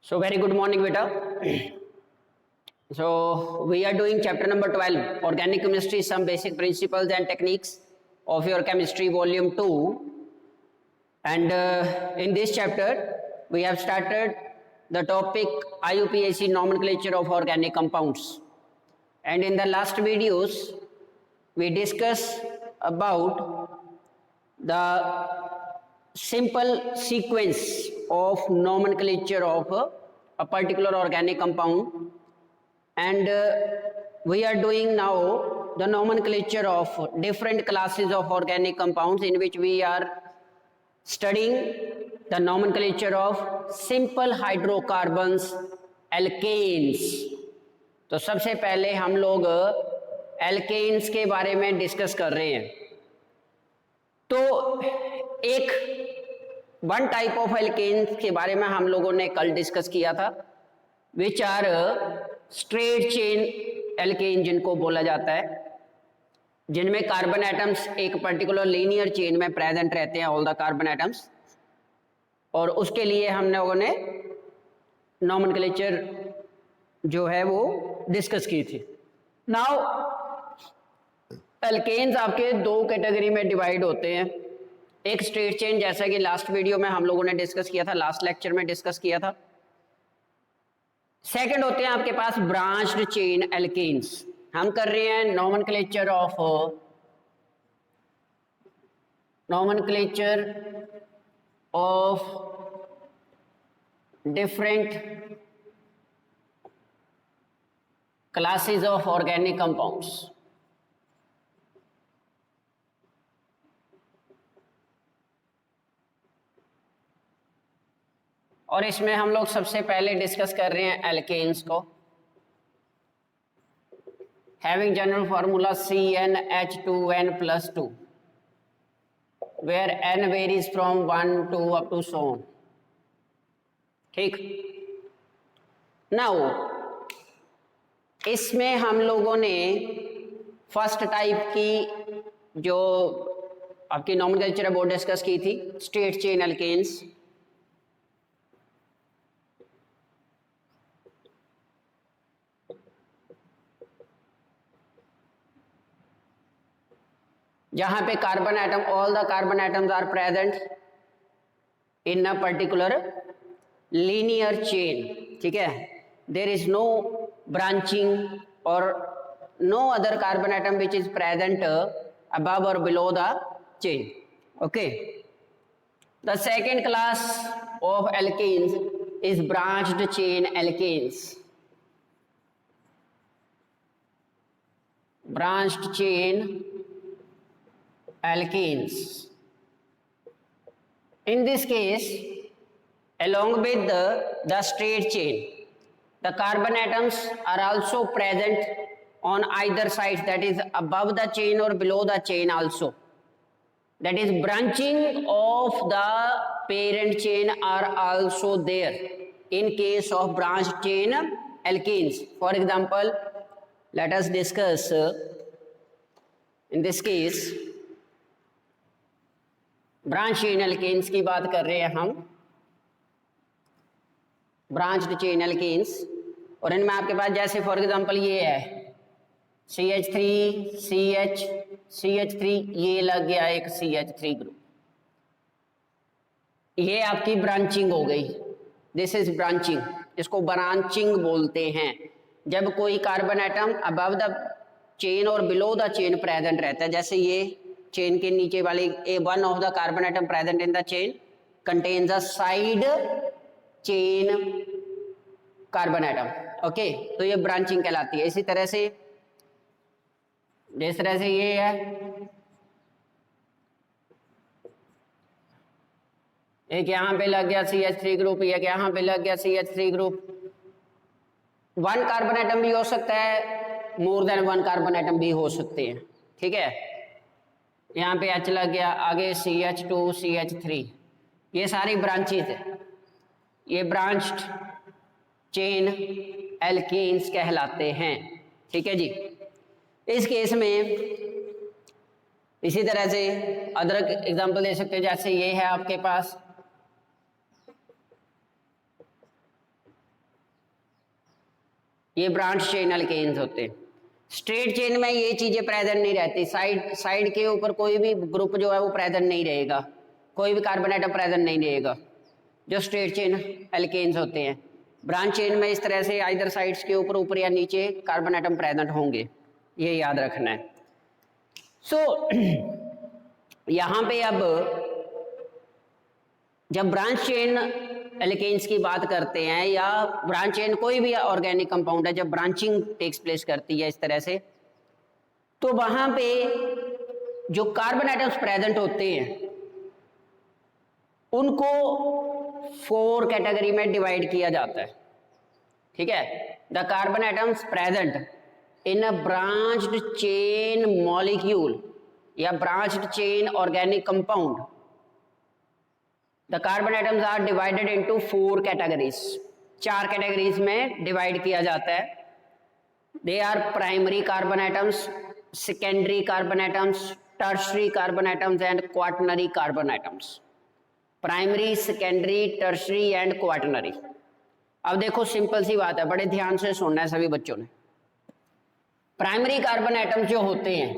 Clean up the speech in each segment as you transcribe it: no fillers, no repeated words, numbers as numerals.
So very good morning, beta. So we are doing chapter number 12, organic chemistry, some basic principles and techniques of your chemistry volume 2. And in this chapter, we have started the topic IUPAC nomenclature of organic compounds. And in the last videos, we discussed about the simple sequence of nomenclature of a particular organic compound, and we are doing now the nomenclature of different classes of organic compounds, in which we are studying the nomenclature of simple hydrocarbons, alkanes. तो सबसे पहले हम लोग alkanes के बारे में discuss कर रहे हैं। तो एक वन टाइप ऑफ एल्केन्स के बारे में हम लोगों ने कल डिस्कस किया था, which are straight chain alkane, जिनको बोला जाता है, जिनमें कार्बन एटम्स एक पर्टिकुलर लीनियर चेन में प्रेजेंट रहते हैं, ऑल द कार्बन एटम्स। और उसके लिए हम लोगों ने नॉमेनक्लेचर जो है वो डिस्कस की थी। नाउ एल्केन्स आपके दो कैटेगरी में डिवाइड होते हैं। एक स्ट्रेट चेन, जैसा कि लास्ट वीडियो में हम लोगों ने डिस्कस किया था, लास्ट लेक्चर में डिस्कस किया था। सेकंड होते हैं आपके पास ब्रांच्ड चेन एल्केन्स। हम कर रहे हैं nomenclature of different classes of organic compounds. और इसमें हम लोग सबसे पहले डिस्कस कर रहे हैं एल्केन्स को, having general formula CnH2n+2, where n varies from 1 to up to so on। ठीक, नाउ इसमें हम लोगों ने फर्स्ट टाइप की जो आपकी नॉमेनक्लेचर है वो डिस्कस की थी, स्ट्रेट चेन एल्केन्स। जहां पे carbon atom, all the carbon atoms are present in a particular linear chain. ठीक है, देयर इज नो ब्रांचिंग और no other carbon atom which is present above or below the chain. Okay, the second class of alkanes is branched chain alkanes. Branched chain alkanes. In this case, along with the straight chain, the carbon atoms are also present on either side, that is above the chain or below the chain also. That is, branching of the parent chain are also there in case of branched chain alkenes. For example, let us discuss in this case branch chain alkanes की बात कर रहे हैं हम, branched chain alkanes. और इनमें आपके पास जैसे फॉर एग्जांपल ये है CH3 CH3, ये लग गया एक CH3 ग्रुप, ये आपकी ब्रांचिंग हो गई। दिस इज ब्रांचिंग, इसको ब्रांचिंग बोलते हैं। जब कोई carbon atom above the chain और बिलो द चेन प्रेजेंट रहता है, जैसे ये चेन के नीचे वाली one of the carbon atom present in the chain contains a side chain carbon atom. Okay, तो ये ब्रांचिंग कहलाती है। इसी तरह से जिस तरह से ये है, एक यहां पे लग गया CH3 ग्रुप, एक यहां पे लग गया CH3 group. One carbon atom भी हो सकता है, more than one carbon atom भी हो सकते हैं। ठीक है, यहाँ पे H लग गया, आगे CH2 CH3, ये सारी ब्रांचेज है, ये ब्रांच्ड चेन एल्केन्स कहलाते हैं। ठीक है जी। इस केस में इसी तरह से अदर एग्जांपल दे सकते हैं, जैसे ये है आपके पास ये ब्रांच चेन अल्केन्स होते हैं। स्ट्रेट चेन में ये चीजें प्रेजेंट नहीं रहती, साइड के ऊपर कोई भी ग्रुप जो है वो प्रेजेंट नहीं रहेगा, कोई भी कार्बन आइटम प्रेजेंट नहीं रहेगा जो स्ट्रेट चेन अल्केन्स होते हैं। ब्रांच चेन में इस तरह से आइदर साइड्स के ऊपर या नीचे कार्बन आइटम प्रेजेंट होंगे, ये याद रखना है। सो यहाँ पे अब जब ब्रांच चेन एल्केन्स की बात करते हैं या ब्रांच चेन कोई भी ऑर्गेनिक कंपाउंड है, जब ब्रांचिंग टेक्स प्लेस करती है इस तरह से, तो वहां पे जो कार्बन आइटम्स प्रेजेंट होते हैं उनको 4 कैटेगरी में डिवाइड किया जाता है। ठीक है, the carbon items present in a branched chain molecule या branched chain organic compound, the carbon items are divided into 4 categories. 4 categories में डिवाइड किया जाता है। They are primary carbon items, secondary carbon items, tertiary carbon items and quaternary carbon items. Primary, secondary, tertiary and quaternary. अब देखो simple सी बात है, बड़े ध्यान से सुनना है सभी बच्चों ने। प्राइमरी कार्बन आइटम्स जो होते हैं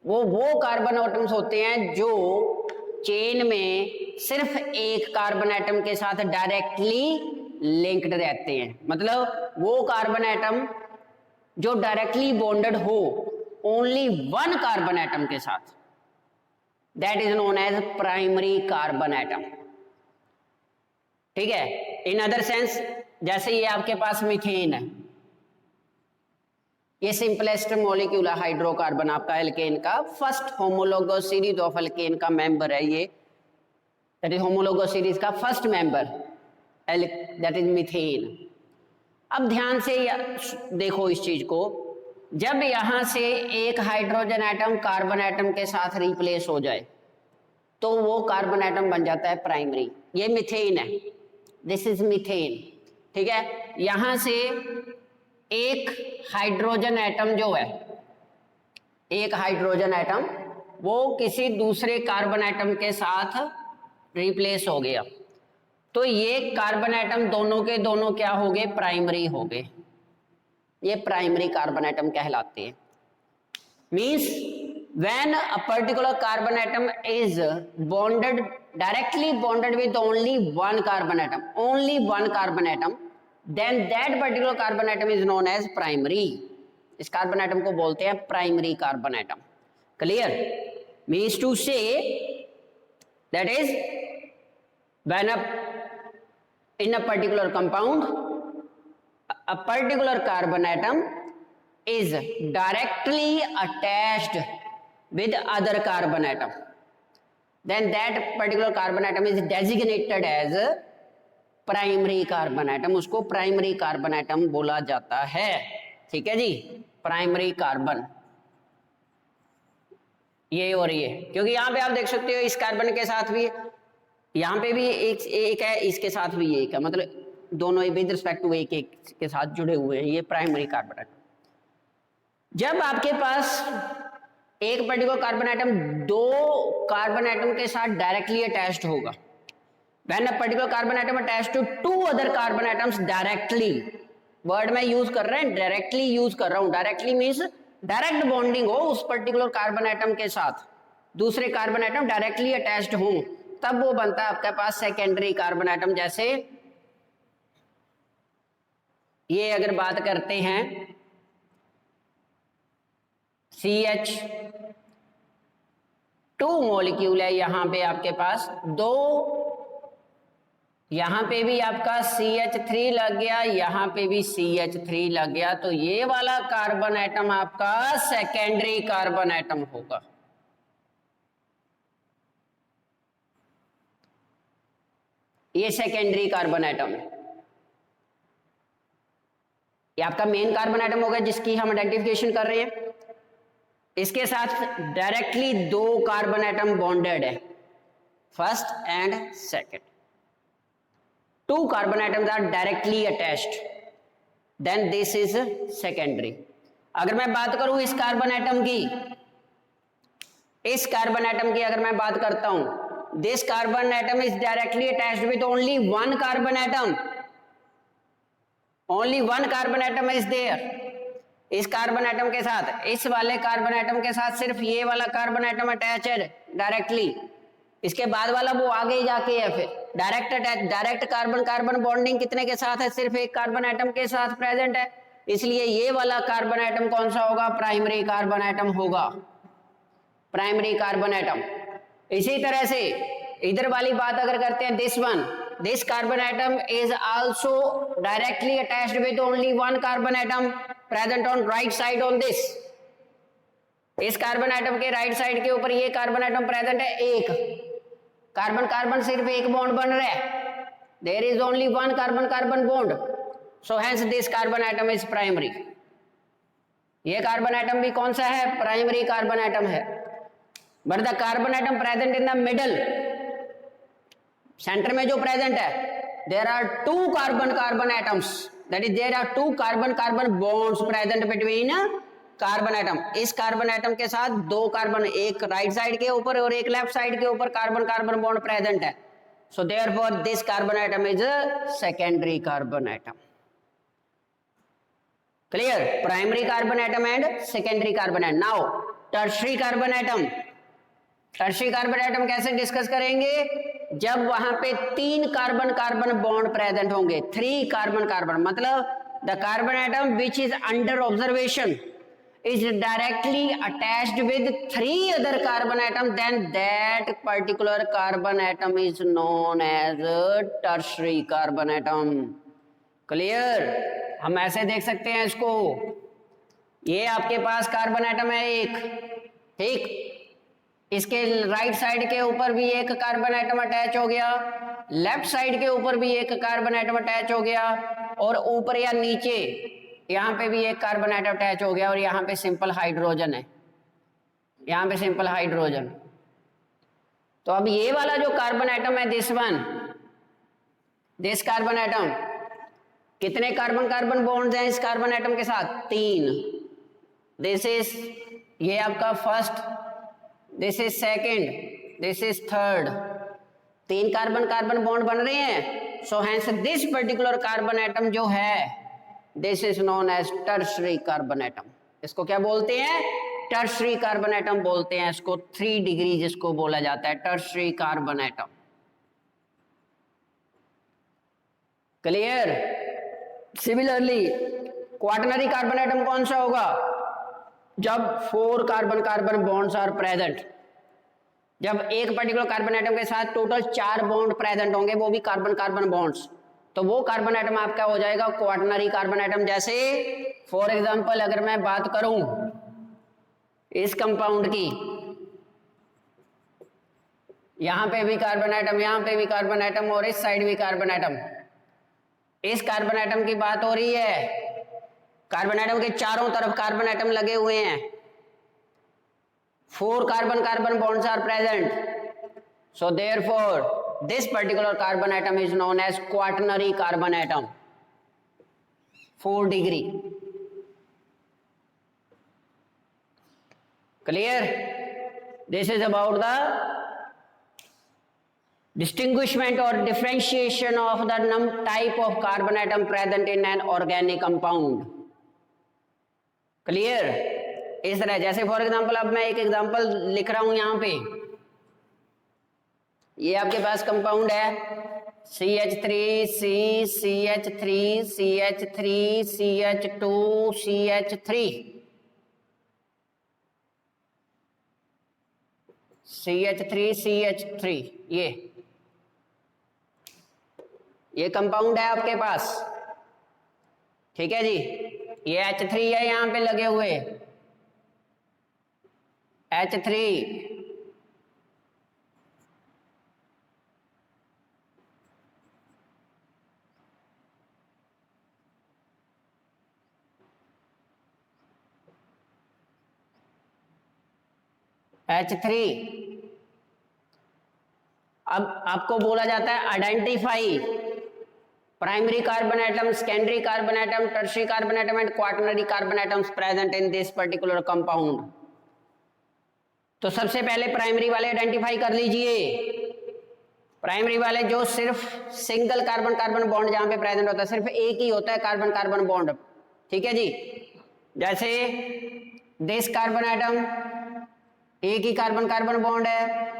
वो कार्बन आइटम्स होते हैं जो चेन में सिर्फ एक कार्बन आइटम के साथ डायरेक्टली लिंक्ड रहते हैं। मतलब वो कार्बन आइटम जो डायरेक्टली बॉन्डेड हो ओनली 1 कार्बन आइटम के साथ, that is known as primary carbon atom. ठीक है, इन अदर सेंस जैसे ये आपके पास मीथेन है, ये सिंपलेस्ट मॉलिक्यूल है हाइड्रोकार्बन आपका एल्केन का, first homologous series of alkene का मेंबर है ये, दैट इज होमोलोगस सीरीज का first member that is methane. अब ध्यान से देखो इस चीज को, जब यहां से एक हाइड्रोजन एटम कार्बन एटम के साथ रिप्लेस हो जाए तो वो कार्बन एटम बन जाता है प्राइमरी। ये मीथेन है, दिस इज मीथेन। ठीक है, यहां से एक हाइड्रोजन एटम जो है, एक हाइड्रोजन एटम वो किसी दूसरे कार्बन एटम के साथ रिप्लेस हो गया, तो ये कार्बन एटम दोनों के दोनों क्या हो गए, प्राइमरी हो गए। ये प्राइमरी कार्बन एटम कहलाते हैं। Means when a particular carbon atom is bonded, directly bonded with only 1 carbon atom, only 1 carbon atom, then that particular carbon atom is known as primary। इस कार्बन एटम को बोलते हैं primary carbon atom. Clear? Means to say that is when in a particular compound a particular carbon atom is directly attached with other carbon atom, then that particular carbon atom is designated as primary carbon atom. उसको primary carbon atom बोला जाता है। ठीक है जी, primary carbon ये और ये, क्योंकि यहां पे आप देख सकते हो इस कार्बन के साथ भी, यहां पे भी एक है, इसके साथ भी एक है, मतलब दोनों विद रिस्पेक्ट टू एक के साथ जुड़े हुए हैं। ये प्राइमरी कार्बन एटम। जब आपके पास एक particular carbon atom 2 carbon atom के साथ डायरेक्टली अटैच्ड होगा, when a particular carbon atom attached to 2 other carbon atoms directly, word में यूज कर रहे हैं, डायरेक्टली यूज कर रहा हूं। डायरेक्टली मीन्स डायरेक्ट बॉन्डिंग हो उस पर्टिकुलर कार्बन एटम के साथ, दूसरे कार्बन एटम डायरेक्टली अटैच्ड हो, तब वो बनता है आपके पास सेकेंडरी कार्बन एटम। जैसे ये अगर बात करते हैं CH2 मॉलिक्यूल है, यहां पे आपके पास 2, यहां पे भी आपका CH3 लग गया, यहां पे भी CH3 लग गया, तो ये वाला कार्बन एटम आपका सेकेंडरी कार्बन एटम होगा। ये सेकेंडरी कार्बन एटम है। ये आपका मेन कार्बन एटम होगा जिसकी हम आइडेंटिफिकेशन कर रहे हैं। इसके साथ डायरेक्टली 2 कार्बन एटम बॉन्डेड है, first and second. 2 carbon atoms are directly attached, then this is secondary। अगर मैं बात करूं इस कार्बन एटम की, इस कार्बन एटम की अगर मैं बात करता हूं, this carbon atom is directly attached with only 1 carbon atom, only one carbon atom is there. इस कार्बन एटम के साथ, इस वाले कार्बन एटम के साथ सिर्फ ये वाला कार्बन एटम अटैच है डायरेक्टली, इसके बाद वाला वो आगे ही जाके है फिर direct attach. Direct carbon carbon bonding कितने के साथ है? सिर्फ एक कार्बन एटम के साथ प्रेजेंट है, इसलिए ये वाला कार्बन एटम कौन सा होगा? प्राइमरी कार्बन एटम होगा, प्राइमरी कार्बन एटम। इसी तरह से इधर वाली बात अगर करते हैं, this one, this carbon atom is also directly attached with only one carbon atom present on right side on this. इस कार्बन एटम के राइट साइड के ऊपर ये कार्बन एटम प्रेजेंट है, एक कार्बन कार्बन सिर्फ एक बॉन्ड बन रहा है, there is only one carbon carbon bond, so hence this carbon atom is primary. ये कार्बन एटम भी कौन सा है? प्राइमरी कार्बन एटम है। But the carbon atom present in the middle, centre में जो प्रेजेंट है, there are two carbon carbon atoms, that is there are two carbon carbon bonds present between carbon atom. इस कार्बन एटम के साथ दो carbon, एक राइट साइड के ऊपर और एक लेफ्ट साइड के ऊपर कार्बन कार्बन बॉन्ड प्रेजेंट है, so therefore this carbon atom is a secondary carbon atom. Clear? Primary carbon atom and secondary carbon atom. Now tertiary carbon atom, tertiary carbon atom कैसे discuss करेंगे? जब वहां पे तीन carbon carbon bond present होंगे, three carbon carbon, मतलब the carbon atom which is under observation is directly attached with three other carbon atom, then that particular carbon atom is known as a tertiary carbon atom. Clear? हम ऐसे देख सकते हैं इसको, ये आपके पास carbon atom है एक, ठीक, इसके राइट साइड के ऊपर भी एक कार्बन एटम अटैच हो गया, लेफ्ट साइड के ऊपर भी एक कार्बन एटम अटैच हो गया, और ऊपर या नीचे यहाँ पे भी एक कार्बन एटम अटैच हो गया, और यहाँ पे सिंपल हाइड्रोजन है, यहाँ पे सिंपल हाइड्रोजन। तो अब ये वाला जो कार्बन एटम है, this one, this carbon atom, कितने कार्बन कार्बन बॉन्ड्स हैं इस कार्बन एटम के साथ? तीन। दिस इज, ये आपका first, this is second, this is third, तीन कार्बन कार्बन बॉन्ड बन रहे हैं, so hence this particular carbon atom जो है, this is known as tertiary carbon atom. इसको क्या बोलते हैं? टर्शियरी कार्बन एटम बोलते हैं इसको, 3 डिग्री जिसको बोला जाता है, tertiary carbon atom. Clear? Similarly quaternary carbon atom कौन सा होगा? जब 4 carbon carbon bonds are present, जब एक पर्टिकुलर कार्बन एटम के साथ टोटल 4 बॉन्ड प्रेजेंट होंगे, वो भी कार्बन कार्बन बॉन्ड्स, तो वो कार्बन एटम आपका हो जाएगा क्वाटरनरी कार्बन एटम। जैसे फॉर एग्जांपल अगर मैं बात करूं इस कंपाउंड की, यहां पे भी कार्बन एटम, यहां पे भी कार्बन एटम, और इस साइड भी कार्बन एटम, इस कार्बन एटम की बात हो रही है, कार्बन एटम के चारों तरफ कार्बन एटम लगे हुए हैं, 4 carbon carbon bonds are present, so therefore this particular carbon atom is known as quaternary carbon atom, 4 degree. Clear? This is about the distinguishment or differentiation of the type of carbon atom present in an organic compound. Clear? इस तरह, जैसे for example अब मैं एक example लिख रहा हूं यहां पे, ये आपके पास कंपाउंड है CH3 C CH3 CH3 CH2 CH3 CH3 CH3, ये कंपाउंड है आपके पास, ठीक है जी। ये H3 है यहां पे लगे हुए, H3, H3। अब आपको बोला जाता है identify primary carbon atom, secondary carbon atom, tertiary carbon atom and quaternary carbon atoms present in this particular compound. तो सबसे पहले प्राइमरी वाले आइडेंटिफाई कर लीजिए, प्राइमरी वाले जो सिर्फ सिंगल कार्बन कार्बन बॉन्ड जहां पे प्रेजेंट होता है, सिर्फ एक ही होता है कार्बन कार्बन बॉन्ड, ठीक है जी। जैसे दिस कार्बन एटम एक ही कार्बन कार्बन बॉन्ड है,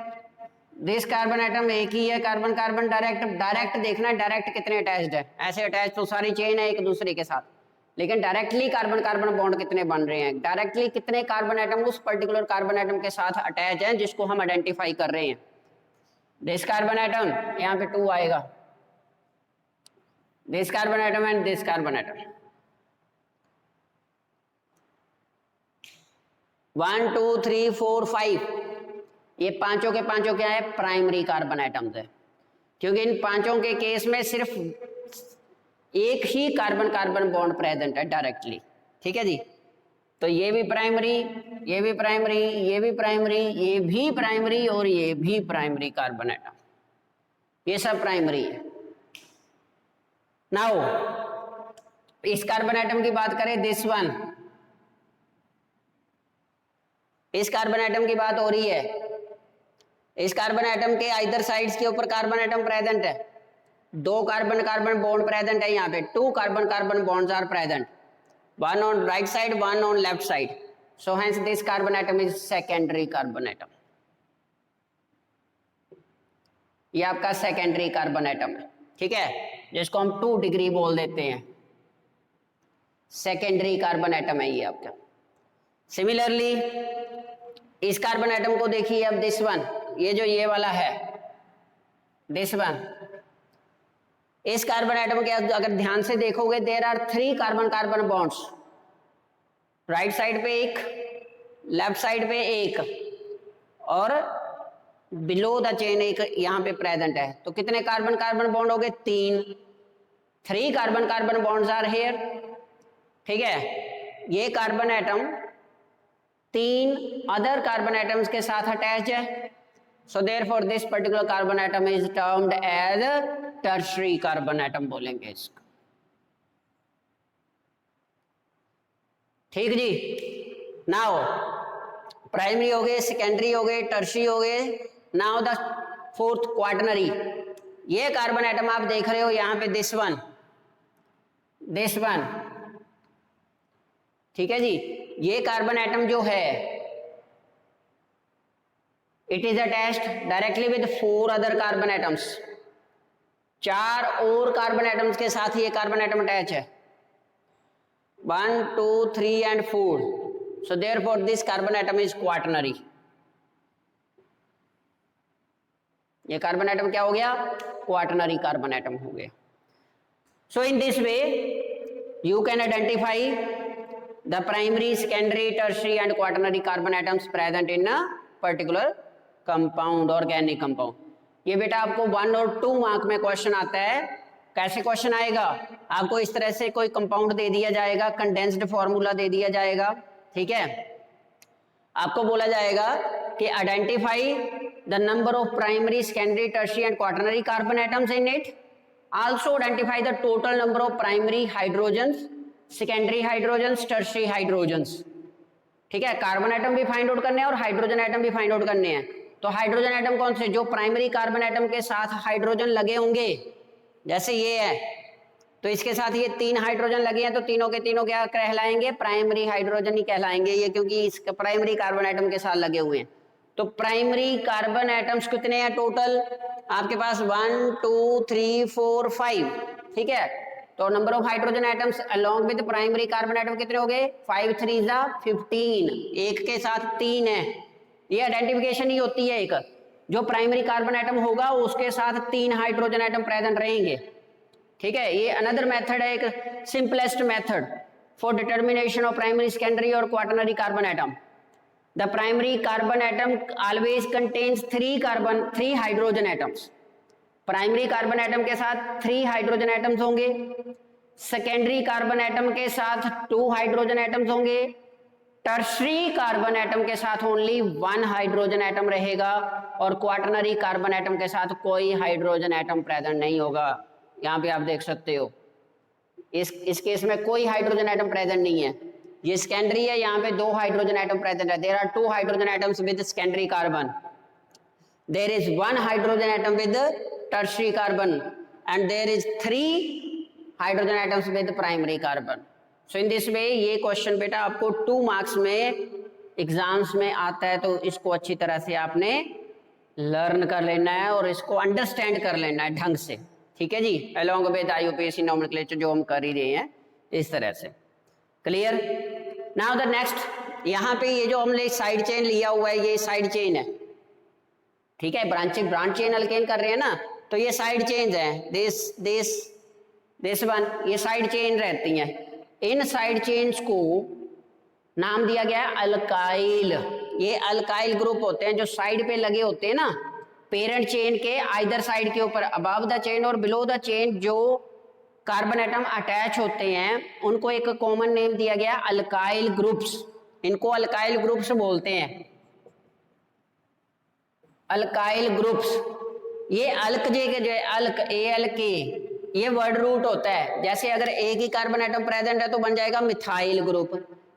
दिस कार्बन एटम एक ही है कार्बन कार्बन डायरेक्ट देखना है डायरेक्ट कितने अटैच्ड है, ऐसे अटैच तो सारी चेन है एक दूसरे के साथ, लेकिन डायरेक्टली कार्बन कार्बन बॉन्ड कितने बन रहे हैं, डायरेक्टली कितने कार्बन एटम उस पर्टिकुलर कार्बन एटम के साथ अटैच हैं जिसको हम आइडेंटिफाई कर रहे हैं। दिस कार्बन एटम यहाँ पे 2 आएगा, this carbon atom and this carbon atom 1 2 3 4 5, ये पांचों के पांचों क्या है, प्राइमरी कार्बन एटम्स है, क्योंकि इन पांचों के केस में सिर्फ एक ही कार्बन कार्बन बॉन्ड प्रेजेंट है डायरेक्टली, ठीक है जी। तो ये भी प्राइमरी, ये भी प्राइमरी, ये भी प्राइमरी, ये भी प्राइमरी और ये भी प्राइमरी कार्बन एटम, ये सब प्राइमरी है। नाउ इस कार्बन एटम की बात करें, दिस वन, इस कार्बन एटम की बात हो रही है, इस कार्बन एटम के आइदर साइड्स के ऊपर कार्बन एटम प्रेजेंट है, 2 कार्बन कार्बन बॉन्ड प्रेजेंट है यहाँ पे, 2 carbon carbon bonds are present, 1 on right side 1 on left side, so hence this carbon atom is secondary carbon atom, ये आपका secondary carbon atom है, ठीक है, जिसको हम 2 डिग्री बोल देते हैं, सेकेंडरी कार्बन एटम है ये आपका। सिमिलरली इस कार्बन एटम को देखिए अब, दिस वन, ये जो ये वाला है दिस वन, इस कार्बन एटम के अगर ध्यान से देखोगे there are 3 carbon carbon bonds, right side पे एक, लेफ्ट साइड पे एक और बिलो द चेन एक यहाँ पे प्रेजेंट है, तो कितने कार्बन कार्बन बॉन्ड हो गए, 3 carbon carbon bonds are here, ठीक है। ये carbon atom 3 other carbon atoms के साथ अटैच है, so therefore this particular carbon atom is termed as tertiary carbon atom बोलेंगे इसको, ठीक जी। नाउ प्राइमरी हो गए, सेकेंडरी हो गए, टर्शियरी हो गए, नाउ द फोर्थ क्वाटरनरी। ये कार्बन एटम आप देख रहे हो यहाँ पे, दिस वन, ठीक है जी। ये कार्बन एटम जो है it is attached directly with 4 other carbon atoms, 4 और कार्बन एटम्स के साथ ये कार्बन एटम अटैच है, 1 2 3 and 4, so therefore this carbon atom is quaternary। ये कार्बन एटम क्या हो गया, क्वाटरनरी कार्बन एटम हो गया। So in this way you can identify the primary, secondary, tertiary and quaternary carbon atoms present in a particular compound, organic compound. ये बेटा आपको 1 और 2 मार्क में क्वेश्चन आता है। कैसे क्वेश्चन आएगा, आपको इस तरह से कोई कंपाउंड दे दिया जाएगा, कंडेंस्ड फॉर्मूला दे दिया जाएगा, ठीक है। आपको बोला जाएगा कि identify the number of primary, secondary, tertiary and quaternary carbon atoms in it, also identify the total number of primary hydrogens, secondary hydrogens, tertiary hydrogens, ठीक है। कार्बन एटम भी फाइंड आउट करने हैं और हाइड्रोजन एटम भी find out करने हैं। तो हाइड्रोजन एटम कौन से, जो प्राइमरी कार्बन एटम के साथ हाइड्रोजन लगे होंगे, जैसे ये है तो इसके साथ ये 3 हाइड्रोजन लगे हैं, तो तीनों के तीनों क्या कहलाएंगे, प्राइमरी हाइड्रोजन ही कहलाएंगे ये, क्योंकि इस प्राइमरी कार्बन एटम के साथ लगे हुए हैं। तो प्राइमरी कार्बन एटम्स कितने हैं टोटल आपके पास, 1 2 3 4 5, ठीक है। तो number of hydrogen atoms along with primary carbon atom कितने हो गए, 5 3 15, एक के साथ 3 है। ये आइडेंटिफिकेशन ही होती है, एक जो प्राइमरी कार्बन एटम होगा उसके साथ 3 हाइड्रोजन एटम प्रेजेंट रहेंगे, ठीक है। ये अनदर मेथड है, एक simplest method for determination of primary, secondary और quaternary carbon atom. The primary carbon atom always contains 3 hydrogen atoms. Primary carbon atom के साथ 3 हाइड्रोजन एटम्स होंगे, सेकेंडरी कार्बन एटम के साथ 2 हाइड्रोजन एटम्स होंगे, टर्शियरी कार्बन एटम के साथ only 1 hydrogen atom रहेगा, और क्वाटरनरी कार्बन एटम के साथ कोई हाइड्रोजन एटम प्रेजेंट नहीं होगा। यहाँ पे आप देख सकते हो इस केस में कोई हाइड्रोजन एटम प्रेजेंट नहीं है। ये सेकेंडरी है, यहाँ पे 2 हाइड्रोजन एटम प्रेजेंट है। There are 2 hydrogen atoms with secondary carbon, there is 1 hydrogen atom with tertiary carbon and there is 3 hydrogen atoms with primary carbon. So in this way ये question बेटा आपको 2 marks में exams में आता है, तो इसको अच्छी तरह से आपने लर्न कर लेना है और इसको अंडरस्टैंड कर लेना है ढंग से, ठीक है जी, अलोंग विद IUPAC नोमेनक्लेचर जो हम कर ही रहे हैं इस तरह से। क्लियर? नाउ द नेक्स्ट, यहाँ पे ये जो हमने साइड चेन लिया हुआ है ये साइड चेन है, ठीक है, ब्रांच चेन अल्केन कर रहे हैं ना, तो ये साइड चेन्स हैं, दिस वन, ये साइड चेन रहती हैं। इन साइड चेन्स को नाम दिया गया है अल्काइल। ये अल्काइल ग्रुप होते हैं जो साइड पे लगे होते हैं ना, पेरेंट चेन के आइदर साइड के ऊपर, अबव द चेन और बिलो द चेन जो कार्बन एटम अटैच होते हैं उनको एक कॉमन नेम दिया गया अल्काइल ग्रुप्स। इनको अल्काइल ग्रुप्स बोलते हैं, अल्काइल ग्रुप्स। ये अल्क जे के जो अल्क ALK ये वर्ड रूट होता है। जैसे अगर एक ही कार्बन एटम प्रेजेंट है तो बन जाएगा मिथाइल ग्रुप,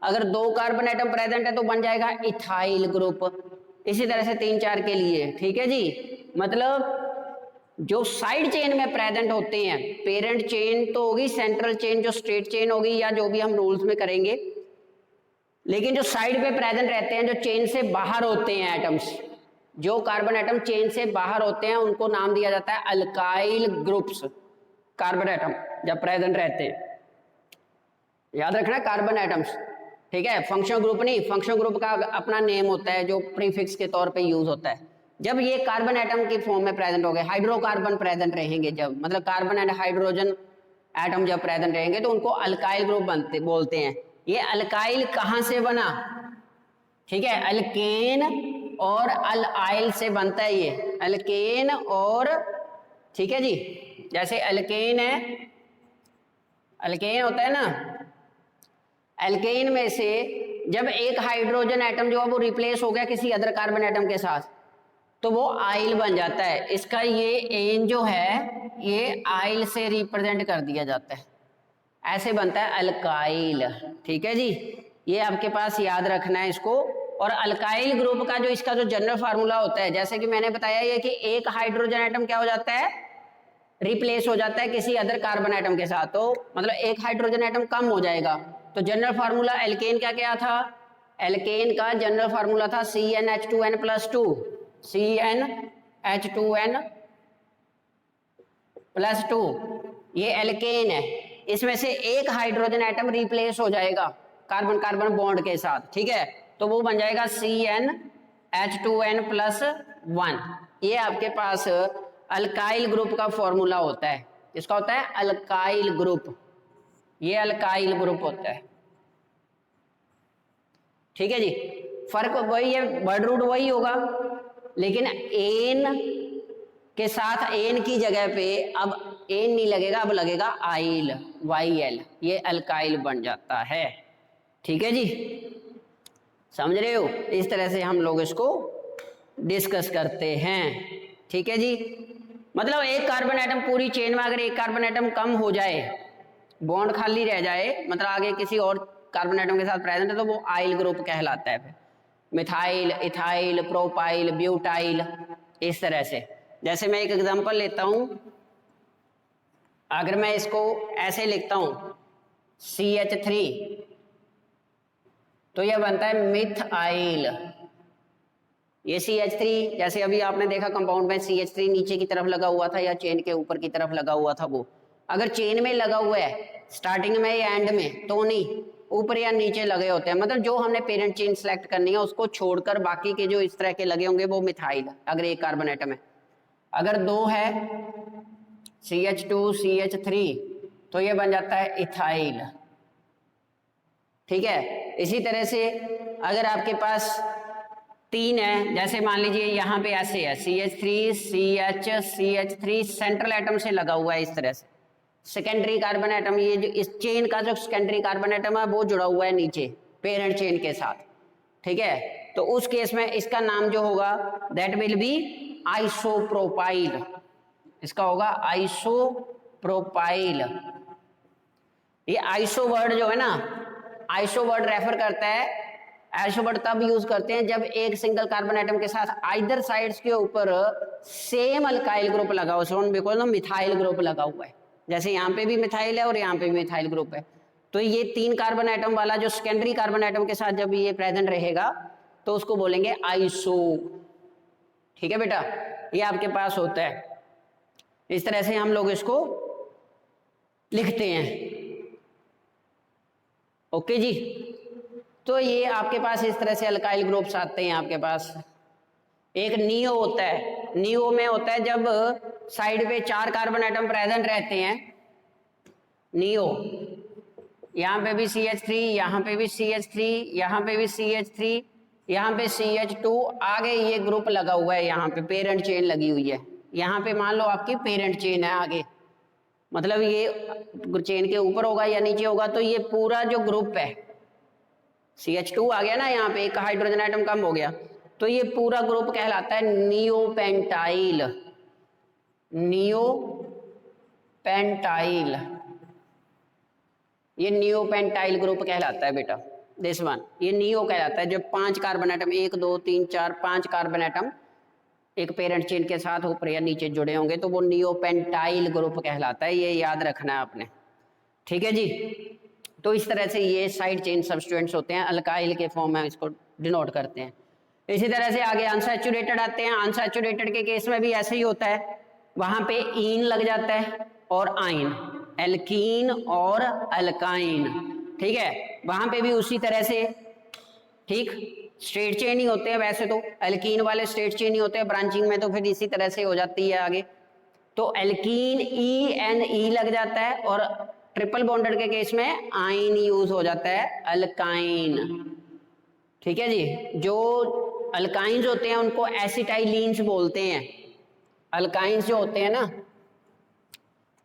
अगर 2 कार्बन एटम प्रेजेंट है तो बन जाएगा इथाइल ग्रुप, इसी तरह से 3-4 के लिए, ठीक है जी। मतलब जो साइड चेन में प्रेजेंट होते हैं, पेरेंट चेन तो होगी, सेंट्रल चेन जो स्ट्रेट चेन होगी या जो भी हम रूल्स में करेंगे, लेकिन जो साइड पे प्रेजेंट रहते हैं, जो चेन से बाहर होते हैं एटम्स, जो कार्बन एटम चेन से बाहर होते हैं उनको नाम दिया जाता है अल्काइल ग्रुप्स। कार्बन एटम जब प्रेजेंट रहते हैं, याद रखना कार्बन एटम्स, ठीक है, फंक्शनल ग्रुप नहीं, फंक्शनल ग्रुप का अपना नेम होता है जो प्रीफिक्स के तौर पे यूज होता है। जब ये कार्बन एटम की फॉर्म में प्रेजेंट हो गए, हाइड्रोकार्बन प्रेजेंट रहेंगे जब, मतलब कार्बन एंड हाइड्रोजन एटम जब प्रेजेंट रहेंगे तो उनको अल्काइल ग्रुप बोलते हैं। ये अल्काइल कहाँ से बना, ठीक है, अल्केन और अल्आइल से बनता है ये, अल्केन और, ठीक है जी, जैसे अल्केन है, अल्केन होता है ना, अल्केन में से जब एक हाइड्रोजन एटम जो है वो रिप्लेस हो गया किसी अदर कार्बन एटम के साथ तो वो आइल बन जाता है। इसका ये एन जो है ये आइल से रिप्रेजेंट कर दिया जाता है, ऐसे बनता है अल्काइल, ठीक है जी, ये आपके पास याद रखना है इसको। और अल्काइल ग्रुप का जो इसका जो जनरल फार्मूला होता है, जैसे कि मैंने बताया ये कि एक हाइड्रोजन एटम क्या हो जाता है, रिप्लेस हो जाता है किसी अदर कार्बन एटम के साथ, तो मतलब एक हाइड्रोजन एटम कम हो जाएगा। तो जनरल फार्मूला एल्केन का क्या था, एल्केन का जनरल फार्मूला था CnH2n+2, CnH2n+2, ये एल्केन है, इसमें से एक हाइड्रोजन एटम रिप्लेस हो जाएगा कार्बन कार्बन बॉन्ड के साथ, ठीक है, तो वो बन जाएगा CnH2n+1। ये आपके पास अल्काइल ग्रुप का फॉर्मूला होता है, इसका होता है अल्काइल ग्रुप, ये अल्काइल ग्रुप होता है, ठीक है जी। फर्क वही है, वर्ड रूट वही होगा, लेकिन एन के साथ एन की जगह पे अब एन नहीं लगेगा, अब लगेगा आइल, YL, ये अल्काइल बन जाता है, ठीक है जी, समझ रहे हो। इस तरह से हम लोग इसको डिस्कस करते हैं, ठीक है जी। मतलब एक कार्बन एटम पूरी चेन में अगर एक कार्बन एटम कम हो जाए, बॉन्ड खाली रह जाए, मतलब आगे किसी और कार्बन एटम के साथ प्रेजेंट है, तो वो आइल ग्रुप कहलाता है। फिर मिथाइल, इथाइल, प्रोपाइल, ब्यूटाइल, इस तरह से। जैसे मैं एक एग्जांपल लेता हूं, अगर मैं इसको ऐसे लिखता हूं CH3 तो यह बनता है मिथाइल। ये CH3, जैसे अभी आपने देखा कंपाउंड में CH3 नीचे की तरफ लगा हुआ था या चेन के ऊपर की तरफ लगा हुआ था, वो अगर चेन में लगा हुआ है स्टार्टिंग में या एंड में तो नहीं, ऊपर या नीचे लगे होते हैं, मतलब जो हमने पेरेंट चेन सेलेक्ट करनी है उसको छोड़कर बाकी के जो इस तरह के लगे होंगे वो मिथाइल, अगर एक कार्बन एटम है। अगर दो है CH2 CH3 तो ये बन जाता है इथाइल, ठीक है। इसी तरह से अगर आपके पास 3 है, जैसे मान लीजिए यहाँ पे ऐसे है CH3 CH CH3 central atom से लगा हुआ है इस तरह से, सेकेंडरी कार्बन एटम, ये जो इस चेन का जो सेकेंडरी कार्बन एटम है वो जुड़ा हुआ है नीचे पेरेंट चेन के साथ, ठीक है। तो उस केस में इसका नाम जो होगा दैट विल बी आइसोप्रोपाइल, इसका होगा आइसोप्रोपाइल। ये आइसो वर्ड जो है ना, आइसो वर्ड रेफर करता है, आइसो वर्ड तब यूज करते हैं जब एक सिंगल कार्बन एटम के साथ आइदर साइड्स के ऊपर सेम अल्काइल ग्रुप लगा हुआ है, बिकॉज ना मिथाइल ग्रुप लगा हुआ है, जैसे यहाँ पे भी मिथाइल है और यहाँ पे भी मिथाइल ग्रुप है। तो ये 3 कार्बन एटम वाला जो सेकेंडरी कार्बन एटम के साथ जब ये प्रेजेंट रहेगा तो उसको बोलेंगे आइसो। ठीक है बेटा, ये आपके पास होता है, इस तरह से हम लोग इसको लिखते हैं। ओके जी, तो ये आपके पास इस तरह से अल्काइल ग्रुप्स आते हैं आपके पास। एक नियो होता है, नियो में होता है जब साइड पे 4 कार्बन एटम प्रेजेंट रहते हैं, नियो, यहाँ पे भी CH3, यहाँ पे भी CH3, यहाँ पे भी CH3, यहाँ पे CH2, आगे ये ग्रुप लगा हुआ है, यहाँ पे पेरेंट चेन लगी हुई है, यहाँ पे मान लो आपकी पेरेंट चेन है आगे, मतलब ये चेन के ऊपर होगा या नीचे होगा, तो ये पूरा जो ग्रुप है CH2 आ गया ना, यहाँ पे एक हाइड्रोजन एटम कम हो गया, तो ये पूरा ग्रुप कहलाता है नियोपेंटाइल। नियोपेंटाइल, ये नियोपेंटाइल ग्रुप कहलाता है बेटा, दिस वन, ये नियो कहलाता है जब 5 कार्बन एटम, 1 2 3 4 5 कार्बन एटम एक पेरेंट चेन के साथ ऊपर या नीचे जुड़े होंगे तो वो नियोपेंटाइल ग्रुप कहलाता है, ये याद रखना है आपने। ठीक है जी, तो इस तरह से ये साइड चेन सब्स्टिट्यूएंट्स होते हैं, अल्काइल के फॉर्म में इसको डिनोट करते हैं। इसी तरह से आगे अनसैचुरेटेड आते हैं, अनसैचुरेटेड के केस में भी ऐसे ही होता है, वहां पे ईन लग जाता है और आइन, एल्कीन और अल्काइन। ठीक है, वहां पे भी उसी तरह से, ठीक, स्ट्रेट चेन ही होते हैं वैसे तो, एल्कीन वाले स्ट्रेट चेन ही होते हैं, ब्रांचिंग में तो फिर इसी तरह से हो जाती है आगे। तो एल्कीन ENE लग जाता है और ट्रिपल बॉन्डेड के केस में आइन यूज हो जाता है, अल्काइन। ठीक है जी, जो अल्काइंस होते हैं उनको एसिटाइलीन्स बोलते हैं। अल्काइंस जो होते हैं ना,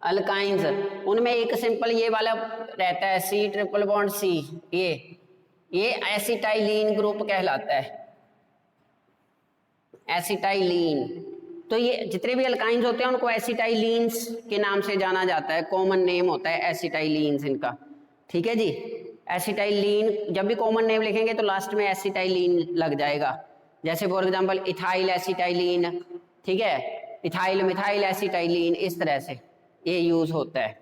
अल्काइंस, उनमें एक सिंपल ये वाला रहता है C ट्रिपल बॉन्ड C, ये एसिटाइलीन ग्रुप कहलाता है, एसिटाइलीन। तो ये जितने भी अल्काइंस होते हैं उनको एसिटाइलीन्स के नाम से जाना जाता है, कॉमन नेम होता है एसिटाइलीन्स इनका। ठीक है जी, एसिटाइलीन, जब भी कॉमन नेम लिखेंगे तो लास्ट में एसिटाइलीन लग जाएगा, जैसे फॉर एग्जांपल इथाइल एसिटाइलीन, ठीक है, इथाइल मिथाइल एसिटाइलीन, इस तरह से ये यूज होता है।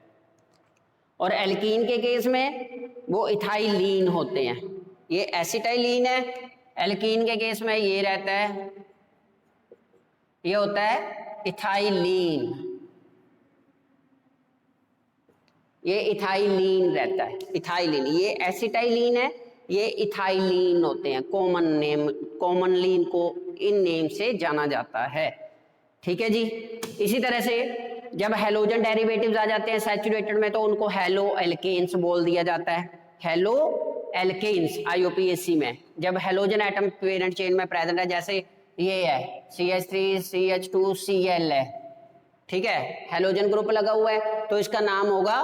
और एल्कीन के केस में वो इथाइलीन होते हैं, ये एसिटाइलीन है, एल्कीन के केस में ये रहता है, ये होता है इथाइलीन, ये इथाइलीन रहता है, इथाइलीन, ये एसिटाइलीन है, ये इथाइलीन होते हैं, कॉमन नेम, कॉमनली इनको इन नेम से जाना जाता है। ठीक है जी, इसी तरह से जब हैलोजन डेरिवेटिव्स आ जाते हैं सैचुरेटेड में तो उनको हैलो एल्केन्स बोल दिया जाता है, हैलो एल्केन्स IUPAC में, जब हैलोजन एटम पेरेंट चेन में प्रेजेंट है, जैसे ये है CH3 CH2 Cl है, ठीक है, हैलोजन ग्रुप लगा हुआ है, तो इसका नाम होगा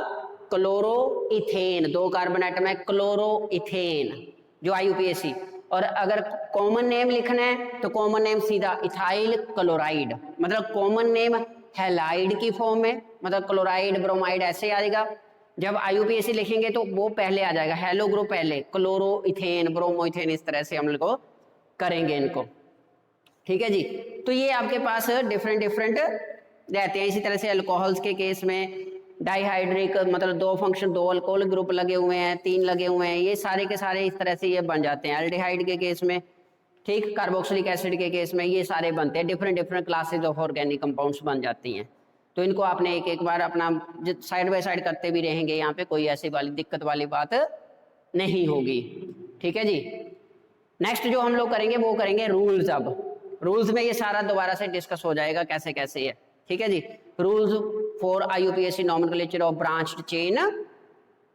क्लोरोइथेन, 2 कार्बन एटम है, क्लोरोइथेन जो IUPAC। और अगर कॉमन नेम लिखना है तो कॉमन नेम सीधा इथाइल क्लोराइड, मतलब कॉमन नेम हैलाइड की फॉर्म में, मतलब क्लोराइड ब्रोमाइड ऐसे आएगा। जब IUPAC लिखेंगे तो वो पहले आ जाएगा, हैलो ग्रुप पहले, क्लोरोइथेन ब्रोमोइथेन, इस तरह से हम लोग करेंगे इनको। ठीक है जी, तो ये आपके पास डिफरेंट रहते हैं। इसी तरह से अल्कोहल्स के केस में डाइहाइड्रिक, मतलब 2 फंक्शन, 2 अल्कोहल ग्रुप लगे हुए हैं, 3 लगे हुए हैं, ये सारे के सारे इस तरह से ये बन जाते हैं। एल्डिहाइड के केस में, ठीक, कार्बोक्सिलिक एसिड के केस में ये सारे बनते हैं, different classes of organic compounds बन जाती हैं। तो इनको आपने एक बार अपना साइड बाय साइड करते भी रहेंगे, यहाँ पे कोई ऐसी वाली दिक्कत वाली बात नहीं होगी। ठीक है जी, नेक्स्ट जो हम लोग करेंगे वो करेंगे रूल्स। अब रूल्स में ये सारा दोबारा से डिस्कस हो जाएगा कैसे कैसे है। ठीक है जी, rules for IUPAC nomenclature of branched chain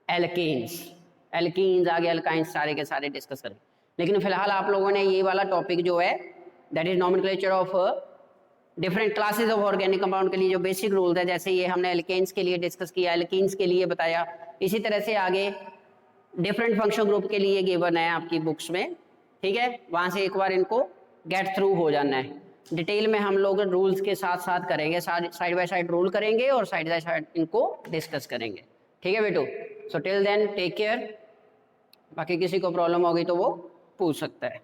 alkanes, alkenes आगे अल्काइंस सारे के सारे डिस्कस करेंगे। लेकिन फिलहाल आप लोगों ने ये वाला टॉपिक जो है that is nomenclature of different classes of organic compound के लिए जो बेसिक रूल्स है, जैसे ये हमने एल्केन्स के लिए डिस्कस किया, एल्कीन्स के लिए बताया, इसी तरह से आगे डिफरेंट फंक्शन ग्रुप के लिए गिवन है आपकी बुक्स में। ठीक है, वहां से एक बार इनको गेट थ्रू हो जाना है। डिटेल में हम लोग रूल्स के साथ साथ करेंगे, साइड बाय साइड रूल करेंगे और साइड बाय साइड इनको डिस्कस करेंगे। ठीक है बेटू, so till then take care. बाकी किसी को प्रॉब्लम होगी तो वो पूछ सकता है।